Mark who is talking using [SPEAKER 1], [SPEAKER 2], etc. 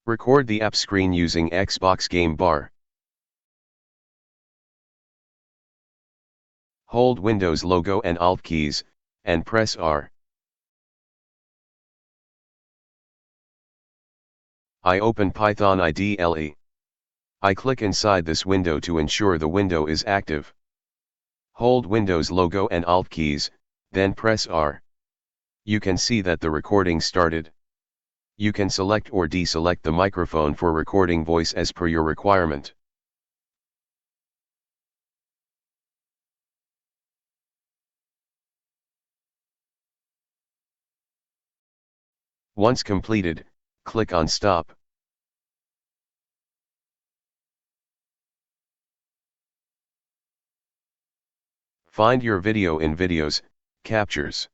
[SPEAKER 1] Record the app screen using Xbox Game Bar. Hold Windows logo and Alt keys, and press R. I open Python IDLE. I click inside this window to ensure the window is active. Hold Windows logo and Alt keys, then press R. You can see that the recording started. You can select or deselect the microphone for recording voice as per your requirement. Once completed, click on Stop. Find your video in Videos, Captures.